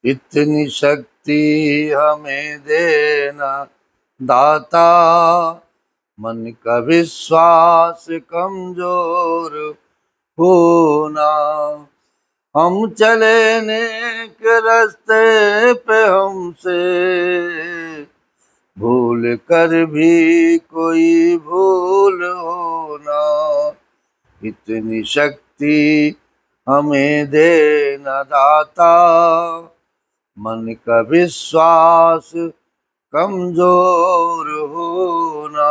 इतनी शक्ति हमें देना दाता, मन का विश्वास कमजोर होना। हम चले नेक रास्ते पे, हमसे भूल कर भी कोई भूल होना। इतनी शक्ति हमें देना दाता, मन का विश्वास कमजोर होना।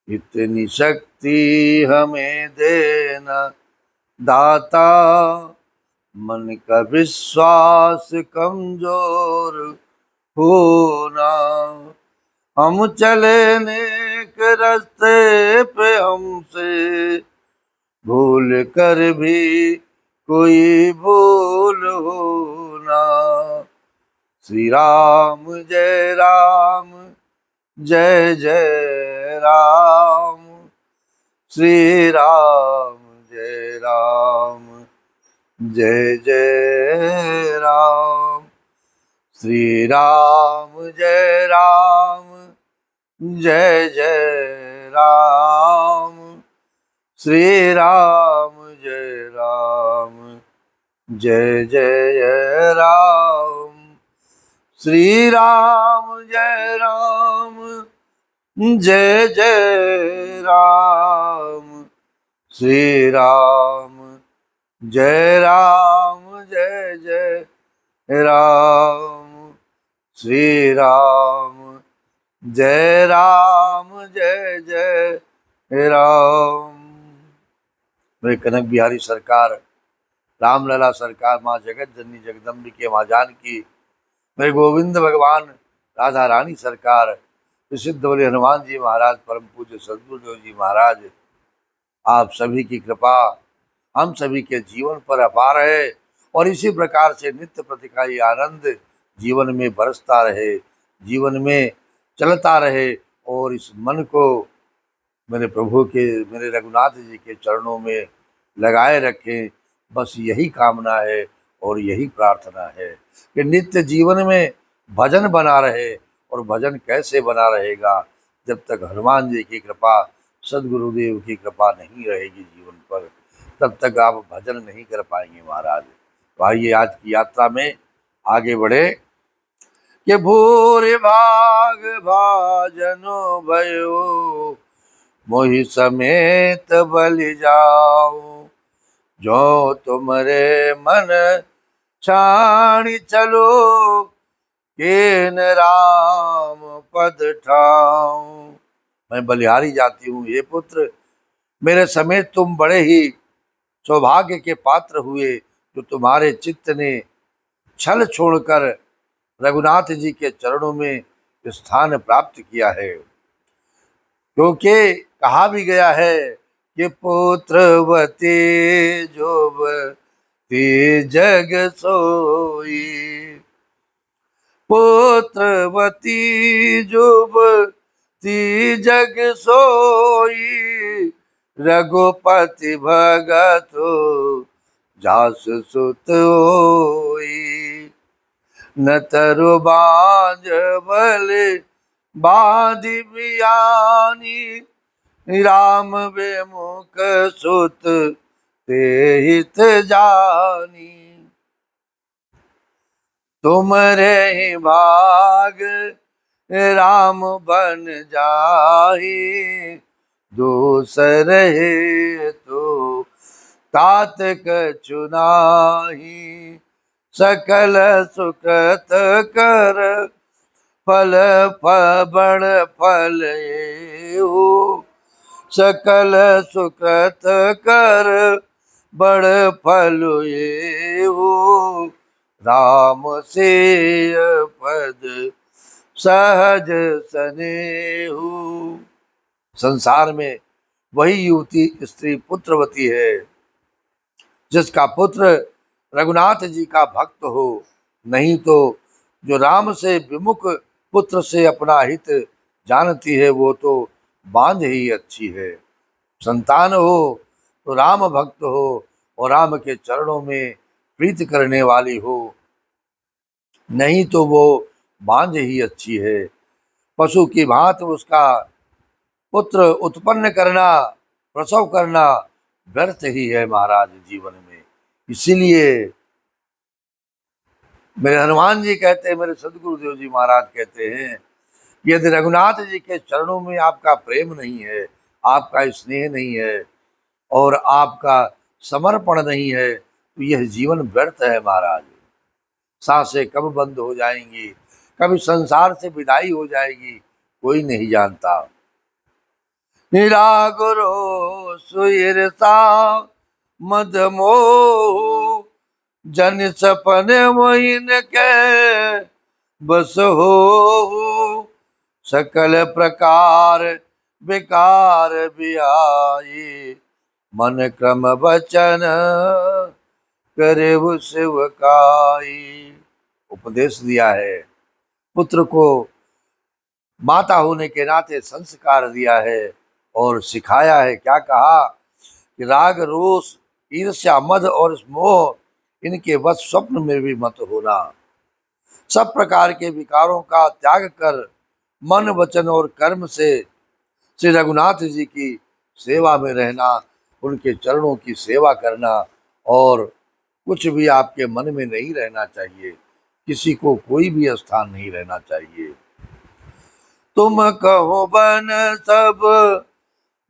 इतनी शक्ति हमें देना दाता, मन का विश्वास कमजोर होना। हम चले नेक रास्ते पे, हमसे भूल कर भी कोई भूल होना। श्री राम जय राम, जय जय राम। श्री राम जय राम, जय जय राम। श्री राम जय राम, जय जय राम। श्री राम जय राम, जय जय राम। श्री राम जय राम, जय जय राम। श्री राम जय राम, जय जय राम। श्री राम जय राम, जय जय राम। मेरे कनक बिहारी सरकार, रामलला सरकार, माँ जगत जननी जगदम्बिके माँ जानकी, मेरे गोविंद भगवान, राधा रानी सरकार, प्रसिद्ध बलि हनुमान जी महाराज, परम पूज्य सदगुरुदेव जी महाराज, आप सभी की कृपा हम सभी के जीवन पर अपार है और इसी प्रकार से नित्य प्रतिकाई आनंद जीवन में बरसता रहे, जीवन में चलता रहे और इस मन को मेरे प्रभु के, मेरे रघुनाथ जी के चरणों में लगाए रखें। बस यही कामना है और यही प्रार्थना है कि नित्य जीवन में भजन बना रहे। और भजन कैसे बना रहेगा जब तक हनुमान जी की कृपा, सदगुरुदेव की कृपा नहीं रहेगी जीवन पर, तब तक आप भजन नहीं कर पाएंगे महाराज। तो आइए आज की यात्रा में आगे बढ़े कि भूरि भाग भाजनो भयो, मोहि समेत बलि जाओ। जो तुमरे मन छाणी चलो, केन राम पद ठाऊं। मैं बलिहारी जाती हूँ ये पुत्र, मेरे समेत तुम बड़े ही सौभाग्य के पात्र हुए जो तुम्हारे चित्त ने छल छोड़कर रघुनाथ जी के चरणों में स्थान प्राप्त किया है। क्योंकि कहा भी गया है कि पुत्रवती जोबती जग सोई, पुत्रवती जुबती जग सोई, रघुपति भगत जास सुत होई। न तरु बाज बल बाधि बियानी, राम विमुख सुत ते हित जानी। तुमरे ही भाग राम बन जाहि, दूसर हे तो तात कछु नाहि। सकल सुकृत कर फल बड़ फल एहु, सकल सुकृत कर बड़ फल एहु। राम से पद सहज सनेहु। संसार में वही युवती स्त्री पुत्रवती है जिसका पुत्र रघुनाथ जी का भक्त हो, नहीं तो जो राम से विमुख पुत्र से अपना हित जानती है वो तो बांझ ही अच्छी है। संतान हो तो राम भक्त हो और राम के चरणों में प्रीत करने वाली हो। नहीं तो वो बांझ ही अच्छी है। पशु की भांति उसका पुत्र उत्पन्न करना, प्रसव करना व्यर्थ ही है महाराज जीवन में। इसीलिए मेरे हनुमान जी कहते हैं, मेरे सदगुरुदेव जी महाराज कहते हैं, यदि रघुनाथ जी के चरणों में आपका प्रेम नहीं है, आपका स्नेह नहीं है और आपका समर्पण नहीं है, तो यह जीवन व्यर्थ है महाराज। सांसें कब बंद हो जाएंगी, कभी संसार से विदाई हो जाएगी, कोई नहीं जानता। निरागुरो सुरसा मद मोह, जन सपन मोहिन के बस हो। सकल प्रकार विकार बियाई, मन क्रम वचन करे शिवकाई। उपदेश दिया है, पुत्र को माता होने के नाते संस्कार दिया है और सिखाया है। क्या कहा कि राग रोष ईर्ष्या मद और मोह इनके वश स्वप्न में भी मत होना। सब प्रकार के विकारों का त्याग कर मन वचन और कर्म से श्री रघुनाथ जी की सेवा में रहना, उनके चरणों की सेवा करना, और कुछ भी आपके मन में नहीं रहना चाहिए, किसी को कोई भी स्थान नहीं रहना चाहिए। तुम कहो बन सब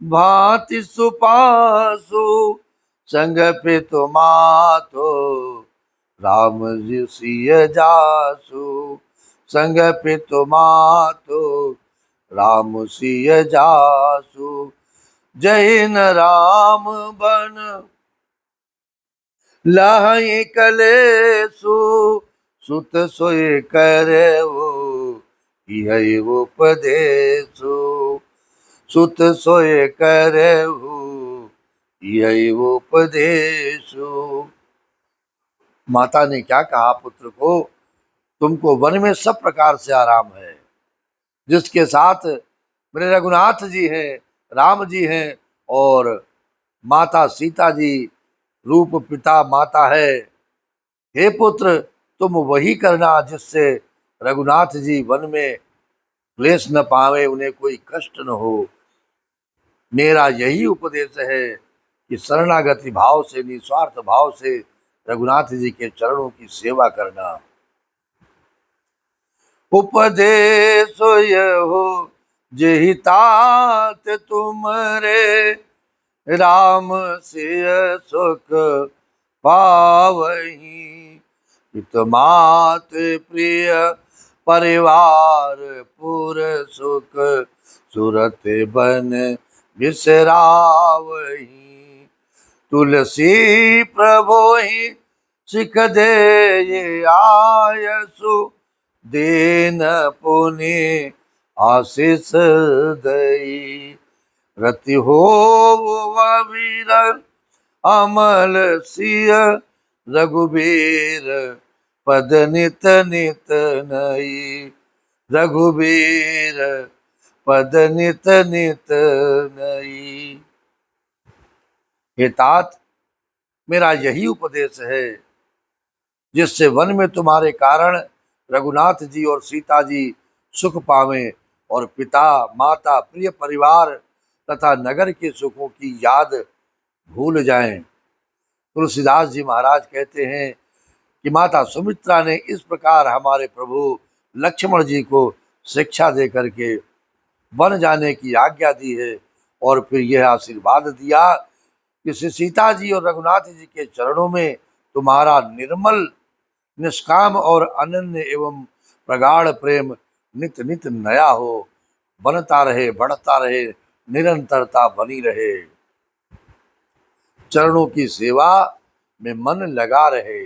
भांति सुपासु, संग पितु मातो राम जी सिय जासु। संग पितु मातो राम सिय जासु। जय न राम बन लाहि कलेसु, सुत सोय करे वो यही उपदेशु। सुत सोय करे यही उपदेशु। माता ने क्या कहा पुत्र को, तुमको वन में सब प्रकार से आराम है, जिसके साथ मेरे रघुनाथ जी हैं, राम जी हैं और माता सीता जी रूप पिता माता है। हे पुत्र, तुम वही करना जिससे रघुनाथ जी वन में क्लेश न पावे, उन्हें कोई कष्ट न हो। मेरा यही उपदेश है कि शरणागति भाव से, निस्वार्थ भाव से रघुनाथ जी के चरणों की सेवा करना। उपदेश हो जेहि तात तुमरे, राम सिय सुख पावही। पित मात प्रिय परिवार पुर सुख, सुरत बन बिसरावही। तुलसी प्रभो ही सिख दे ये आयसु, देन पुनि आशीष दई। रति हो वीर अमल सिय, रघुबीर पद नित नित नई। रघुबीर पद नित नित नई। हे तात, मेरा यही उपदेश है जिससे वन में तुम्हारे कारण रघुनाथ जी और सीता जी सुख पावें और पिता माता प्रिय परिवार तथा नगर के सुखों की याद भूल जाएं। तुलसीदास जी महाराज कहते हैं कि माता सुमित्रा ने इस प्रकार हमारे प्रभु लक्ष्मण जी को शिक्षा दे करके वन जाने की आज्ञा दी है और फिर यह आशीर्वाद दिया कि श्री सीता जी और रघुनाथ जी के चरणों में तुम्हारा निर्मल निष्काम और अनन्य एवं प्रगाढ़ प्रेम नित नित नया हो, बनता रहे, बढ़ता रहे, निरंतरता बनी रहे। चरणों की सेवा में मन लगा रहे।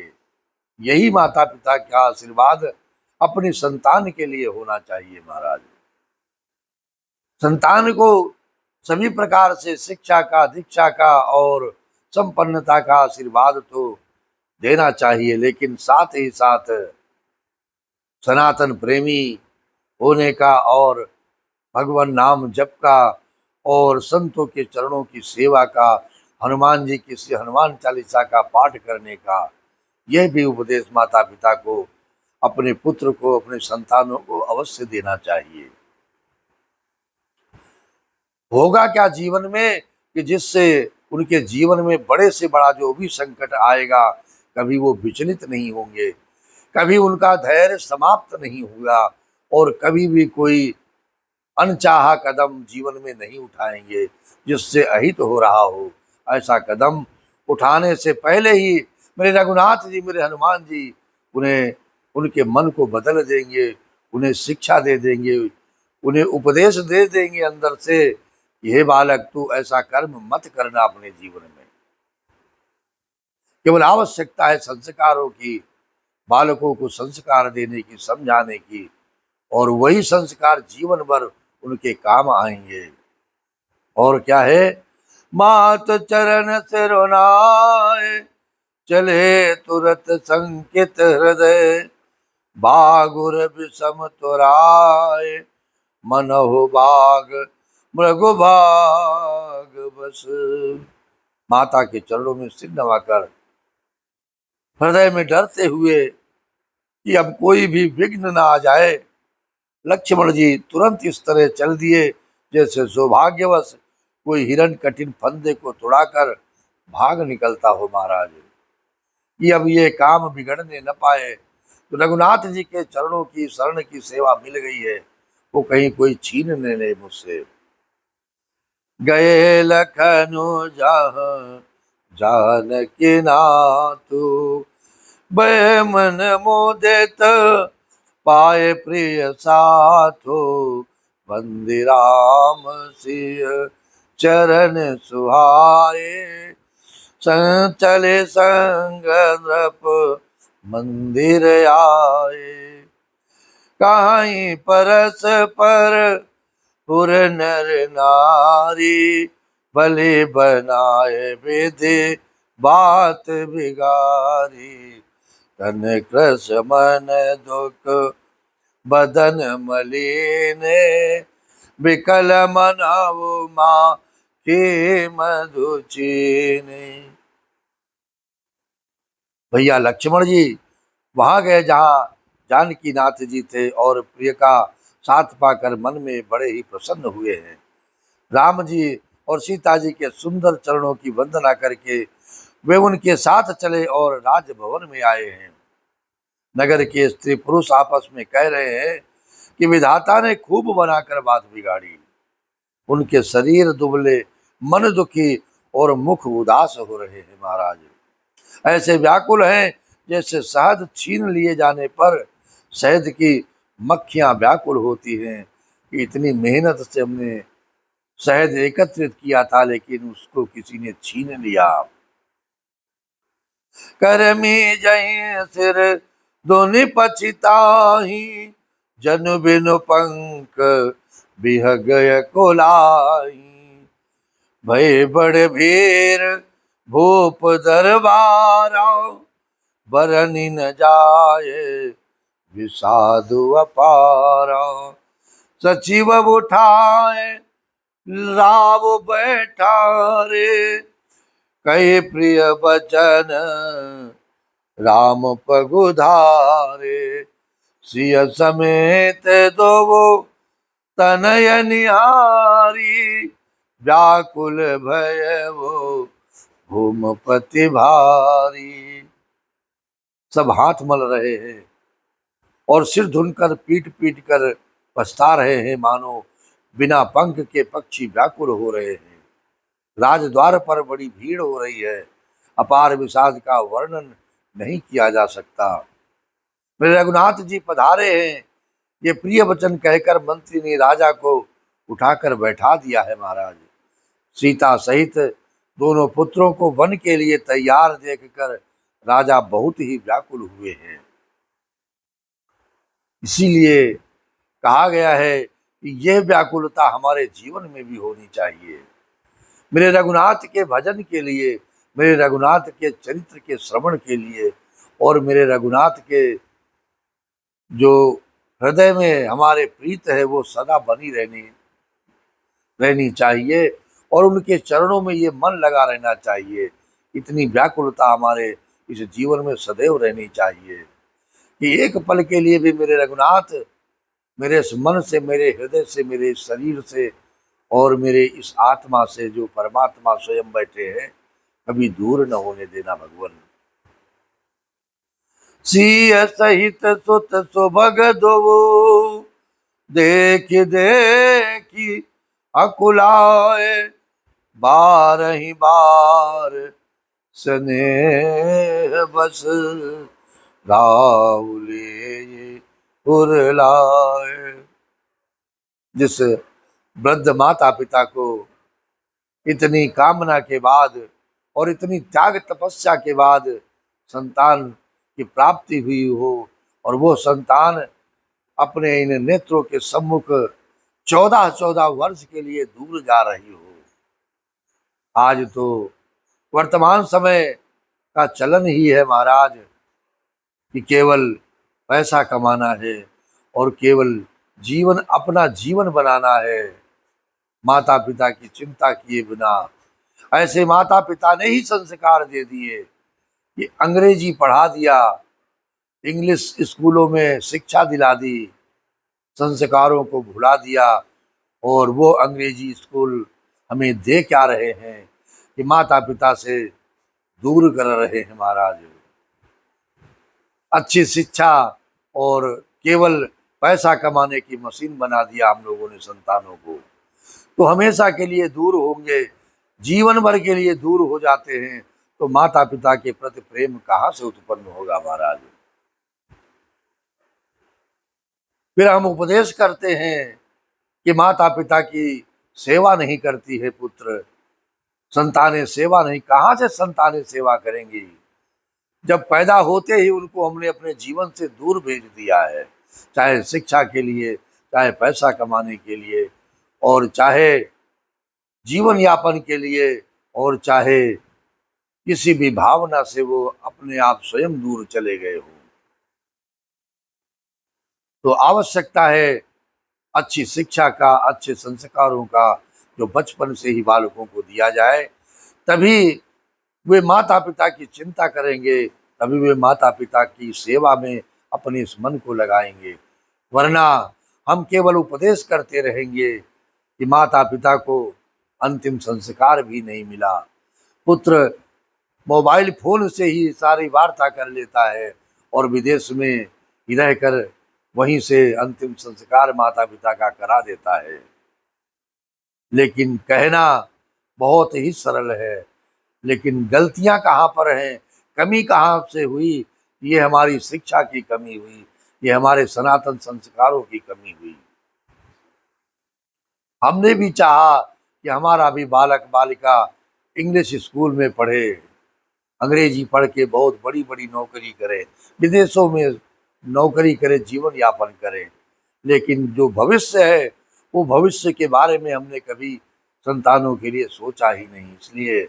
यही माता पिता का आशीर्वाद अपनी संतान के लिए होना चाहिए महाराज। संतान को सभी प्रकार से शिक्षा का, दीक्षा का और संपन्नता का आशीर्वाद तो देना चाहिए, लेकिन साथ ही साथ सनातन प्रेमी होने का और भगवान नाम जप का और संतों के चरणों की सेवा का, हनुमान जी की हनुमान चालीसा का पाठ करने का, यह भी उपदेश माता पिता को अपने पुत्र को, अपने संतानों को अवश्य देना चाहिए। होगा क्या जीवन में कि जिससे उनके जीवन में बड़े से बड़ा जो भी संकट आएगा, कभी वो विचलित नहीं होंगे, कभी उनका धैर्य समाप्त नहीं हुआ और कभी भी कोई अनचाहा कदम जीवन में नहीं उठाएंगे जिससे अहित हो रहा हो। ऐसा कदम उठाने से पहले ही मेरे रघुनाथ जी, मेरे हनुमान जी उन्हें, उनके मन को बदल देंगे, उन्हें शिक्षा दे देंगे, उन्हें उपदेश दे देंगे अंदर से, हे बालक तू ऐसा कर्म मत करना अपने जीवन में। केवल आवश्यकता है संस्कारों की, बालकों को संस्कार देने की, समझाने की, और वही संस्कार जीवन भर उनके काम आएंगे। और क्या है, मात चरण सिरोनाए, चले तुरत संकित हृदय, बागुर विषम तुराय, मनहु बाग मृगु भाग बस। माता के चरणों में सिर नवाकर हृदय में डरते हुए कि अब कोई भी विघ्न ना आ जाए, लक्ष्मण जी तुरंत इस तरह चल दिए जैसे सौभाग्यवश कोई हिरण कठिन फंदे को तोड़ाकर भाग निकलता हो महाराज, कि अब ये काम बिगड़ने न पाए। तो रघुनाथ जी के चरणों की शरण की सेवा मिल गई है, वो कहीं कोई छीन न ले मुझसे। गए लखनु जहाँ जानकी नाथु, बय मन मोदित पाए प्रिय साथो, वंदे राम सिय चरण सुहाए, चले संग नृप मंदिर आए, कहीं परस पर पुर नर नारी, भले बनाए विधि बात बिगारी, तन कृष मन दुख बदन मलिने, विकल मनहु माँ के मधु चीने। भैया लक्ष्मण जी वहां गए जहां जानकी नाथ जी थे और प्रिय का साथ पाकर मन में बड़े ही प्रसन्न हुए हैं। राम जी और सीता जी के सुंदर चरणों की वंदना करके वे उनके साथ चले और राजभवन में आए हैं। नगर के स्त्री पुरुष आपस में कह रहे हैं कि विधाता ने खूब बनाकर बात बिगाड़ी, उनके शरीर दुबले, मन दुखी और मुख उदास हो रहे हैं महाराज, ऐसे व्याकुल हैं जैसे शहद छीन लिए जाने पर शहद की मक्खियां व्याकुल होती हैं कि इतनी मेहनत से हमने शहद एकत्रित किया था लेकिन उसको किसी ने छीन लिया। करमी जय सिर दोनि पछिताही, जनु बिनु पंख बिह गय कोलाई, भय बड़ भीर भूप दरबारा, बरनि न जाए विषादु अपारा, सचिव उठाए राव बैठा रे, कहे प्रिय बचन राम पगुधारे, सिय समेत दो तनय निहारी, व्याकुल भय वो भूमपति भारी। सब हाथ मल रहे हैं और सिर धुनकर पीट पीट कर पछता रहे हैं, मानो बिना पंख के पक्षी व्याकुल हो रहे हैं। राजद्वार पर बड़ी भीड़ हो रही है, अपार विषाद का वर्णन नहीं किया जा सकता। मेरे रघुनाथ जी पधारे हैं, ये प्रिय वचन कहकर मंत्री ने राजा को उठाकर बैठा दिया है महाराज। सीता सहित दोनों पुत्रों को वन के लिए तैयार देखकर राजा बहुत ही व्याकुल हुए हैं। इसीलिए कहा गया है कि यह व्याकुलता हमारे जीवन में भी होनी चाहिए। मेरे रघुनाथ के भजन के लिए, मेरे रघुनाथ के चरित्र के श्रवण के लिए और मेरे रघुनाथ के जो हृदय में हमारे प्रीत है वो सदा बनी रहनी चाहिए और उनके चरणों में ये मन लगा रहना चाहिए। इतनी व्याकुलता हमारे इस जीवन में सदैव रहनी चाहिए। कि एक पल के लिए भी मेरे रघुनाथ मेरे इस मन से, मेरे हृदय से, मेरे इस शरीर से और मेरे इस आत्मा से जो परमात्मा स्वयं बैठे हैं, कभी दूर न होने देना भगवान। सिय सहित सुत सुभग दो, देख देखी अकुलाए, बारही बार स्नेह बस राहुले उरलाए। जिस वृद्ध माता पिता को इतनी कामना के बाद और इतनी त्याग तपस्या के बाद संतान की प्राप्ति हुई हो, और वो संतान अपने इन नेत्रों के सम्मुख 14-14 वर्ष के लिए दूर जा रही हो। आज तो वर्तमान समय का चलन ही है महाराज कि केवल पैसा कमाना है और केवल जीवन, अपना जीवन बनाना है, माता पिता की चिंता किए बिना। ऐसे माता पिता ने ही संस्कार दे दिए कि अंग्रेजी पढ़ा दिया, इंग्लिश स्कूलों में शिक्षा दिला दी, संस्कारों को भुला दिया, और वो अंग्रेजी स्कूल हमें दे क्या रहे हैं कि माता पिता से दूर कर रहे हैं महाराज। अच्छी शिक्षा और केवल पैसा कमाने की मशीन बना दिया हम लोगों ने संतानों को, तो हमेशा के लिए दूर होंगे, जीवन भर के लिए दूर हो जाते हैं, तो माता पिता के प्रति प्रेम कहाँ से उत्पन्न होगा महाराज। फिर हम उपदेश करते हैं कि माता पिता की सेवा नहीं करती है पुत्र, संतानें सेवा नहीं, कहाँ से संतानें सेवा करेंगी जब पैदा होते ही उनको हमने अपने जीवन से दूर भेज दिया है, चाहे शिक्षा के लिए, चाहे पैसा कमाने के लिए, और चाहे जीवन यापन के लिए, और चाहे किसी भी भावना से वो अपने आप स्वयं दूर चले गए हो। तो आवश्यकता है अच्छी शिक्षा का, अच्छे संस्कारों का, जो बचपन से ही बालकों को दिया जाए, तभी वे माता पिता की चिंता करेंगे, तभी वे माता पिता की सेवा में अपने इस मन को लगाएंगे। वरना हम केवल उपदेश करते रहेंगे कि माता पिता को अंतिम संस्कार भी नहीं मिला। पुत्र मोबाइल फोन से ही सारी वार्ता कर लेता है और विदेश में ही रहकर वहीं से अंतिम संस्कार माता पिता का करा देता है। लेकिन कहना बहुत ही सरल है, लेकिन गलतियां कहाँ पर हैं, कमी कहाँ से हुई, ये हमारी शिक्षा की कमी हुई, ये हमारे सनातन संस्कारों की कमी हुई। हमने भी चाहा कि हमारा भी बालक बालिका इंग्लिश स्कूल में पढ़े, अंग्रेजी पढ़ के बहुत बड़ी बड़ी नौकरी करे, विदेशों में नौकरी करे, जीवन यापन करे, लेकिन जो भविष्य है वो भविष्य के बारे में हमने कभी संतानों के लिए सोचा ही नहीं। इसलिए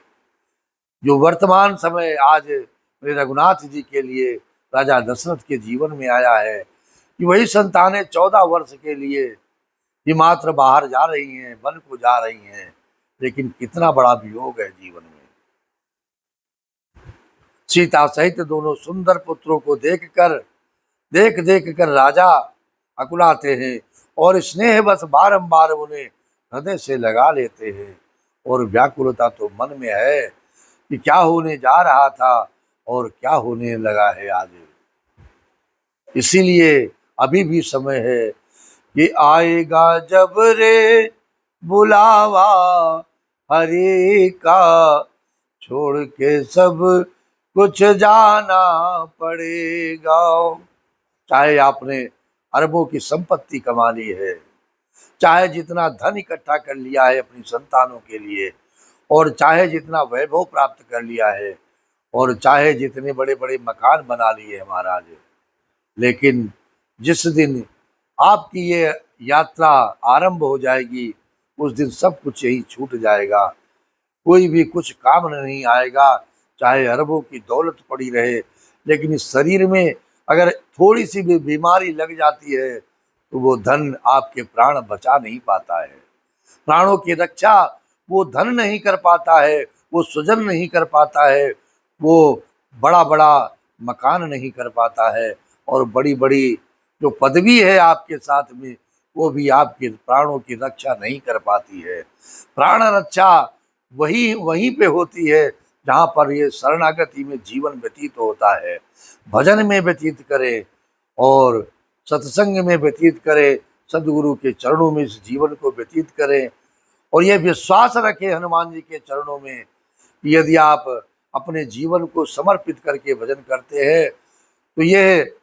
जो वर्तमान समय आज मेरे रघुनाथ जी के लिए राजा दशरथ के जीवन में आया है कि वही संतानें 14 वर्ष के लिए ही मात्र बाहर जा रही हैं, वन को जा रही हैं, लेकिन कितना बड़ा वियोग है जीवन में। सीता सहित दोनों सुंदर पुत्रों को देख देख कर राजा अकुलाते हैं और स्नेह बस बारंबार उन्हें हृदय से लगा लेते हैं, और व्याकुलता तो मन में है कि क्या होने जा रहा था और क्या होने लगा है आज। इसीलिए अभी भी समय है कि आएगा जब रे बुलावा हरि का, छोड़ के सब कुछ जाना पड़ेगा। चाहे आपने अरबों की संपत्ति कमा ली है, चाहे जितना धन इकट्ठा कर लिया है अपनी संतानों के लिए, और चाहे जितना वैभव प्राप्त कर लिया है, और चाहे जितने बड़े बड़े मकान बना लिए हैं महाराज, लेकिन जिस दिन आपकी ये यात्रा आरंभ हो जाएगी उस दिन सब कुछ यही छूट जाएगा, कोई भी कुछ काम नहीं आएगा। चाहे अरबों की दौलत पड़ी रहे, लेकिन इस शरीर में अगर थोड़ी सी भी बीमारी लग जाती है तो वो धन आपके प्राण बचा नहीं पाता है, प्राणों की रक्षा वो धन नहीं कर पाता है, वो सृजन नहीं कर पाता है, वो बड़ा बड़ा मकान नहीं कर पाता है, और बड़ी बड़ी जो पदवी है आपके साथ में, वो भी आपके प्राणों की रक्षा नहीं कर पाती है। प्राण रक्षा वहीं पे होती है जहाँ पर ये शरणागति में जीवन व्यतीत होता है। भजन में व्यतीत करे और सत्संग में व्यतीत करे, सदगुरु के चरणों में इस जीवन को व्यतीत करें और यह विश्वास रखे हनुमान जी के चरणों में कि यदि आप अपने जीवन को समर्पित करके भजन करते हैं तो यह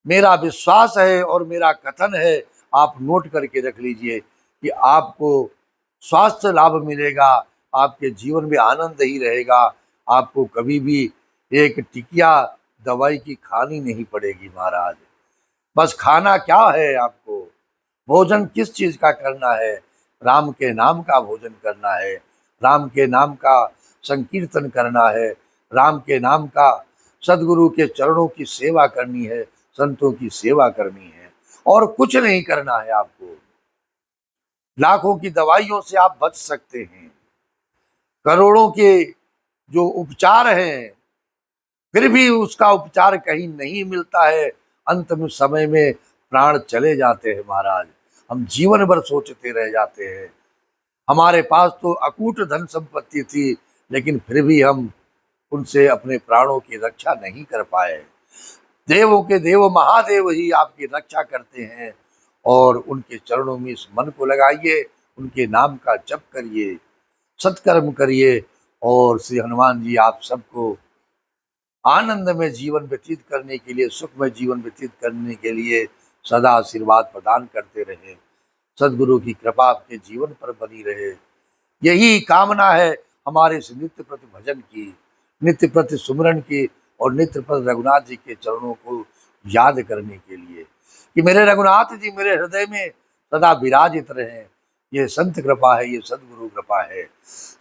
मेरा विश्वास है और मेरा कथन है, आप नोट करके रख लीजिए कि आपको स्वास्थ्य लाभ मिलेगा, आपके जीवन में आनंद ही रहेगा, आपको कभी भी एक टिकिया दवाई की खानी नहीं पड़ेगी महाराज। बस खाना क्या है, आपको भोजन किस चीज का करना है? राम के नाम का भोजन करना है, राम के नाम का संकीर्तन करना है, राम के नाम का सदगुरु के चरणों की सेवा करनी है, संतों की सेवा करनी है और कुछ नहीं करना है आपको। लाखों की दवाइयों से आप बच सकते हैं, करोड़ों के जो उपचार हैं फिर भी उसका उपचार कहीं नहीं मिलता है, अंतिम समय में प्राण चले जाते हैं महाराज। हम जीवन भर सोचते रह जाते हैं। हमारे पास तो अकूट धन संपत्ति थी, लेकिन फिर भी हम उनसे अपने प्राणों की रक्षा नहीं कर पाए। देवों के देव महादेव ही आपकी रक्षा करते हैं और उनके चरणों में इस मन को लगाइए, उनके नाम का जप करिए, सत्कर्म करिए और श्री हनुमान जी आप सबको आनंद में जीवन व्यतीत करने के लिए, सुख में जीवन व्यतीत करने के लिए सदा आशीर्वाद प्रदान करते रहे। सदगुरु की कृपा आपके जीवन पर बनी रहे, यही कामना है हमारे इस नित्य प्रति भजन की, नित्य प्रति सुमरन की और नित्य प्रति रघुनाथ जी के चरणों को याद करने के लिए कि मेरे रघुनाथ जी मेरे हृदय में सदा विराजित रहे। ये संत कृपा है, ये सदगुरु कृपा है।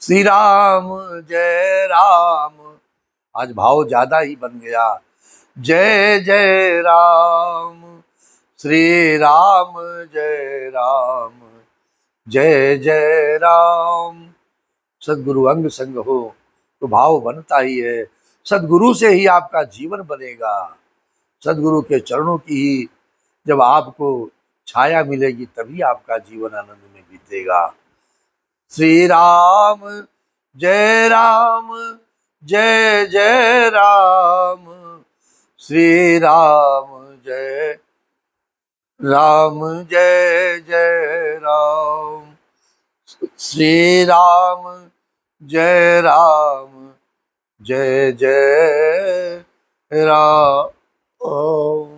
श्री राम जय राम, आज भाव ज्यादा ही बन गया। जय जय राम, श्री राम जय राम, जय जय राम। सदगुरु अंग संग हो तो भाव बनता ही है। सदगुरु से ही आपका जीवन बनेगा। सदगुरु के चरणों की ही जब आपको छाया मिलेगी तभी आपका जीवन आनंद में बीतेगा। श्री राम जय राम, जय जय राम, श्री राम जय राम, जय जय राम, श्री राम जय राम, जय जय राम।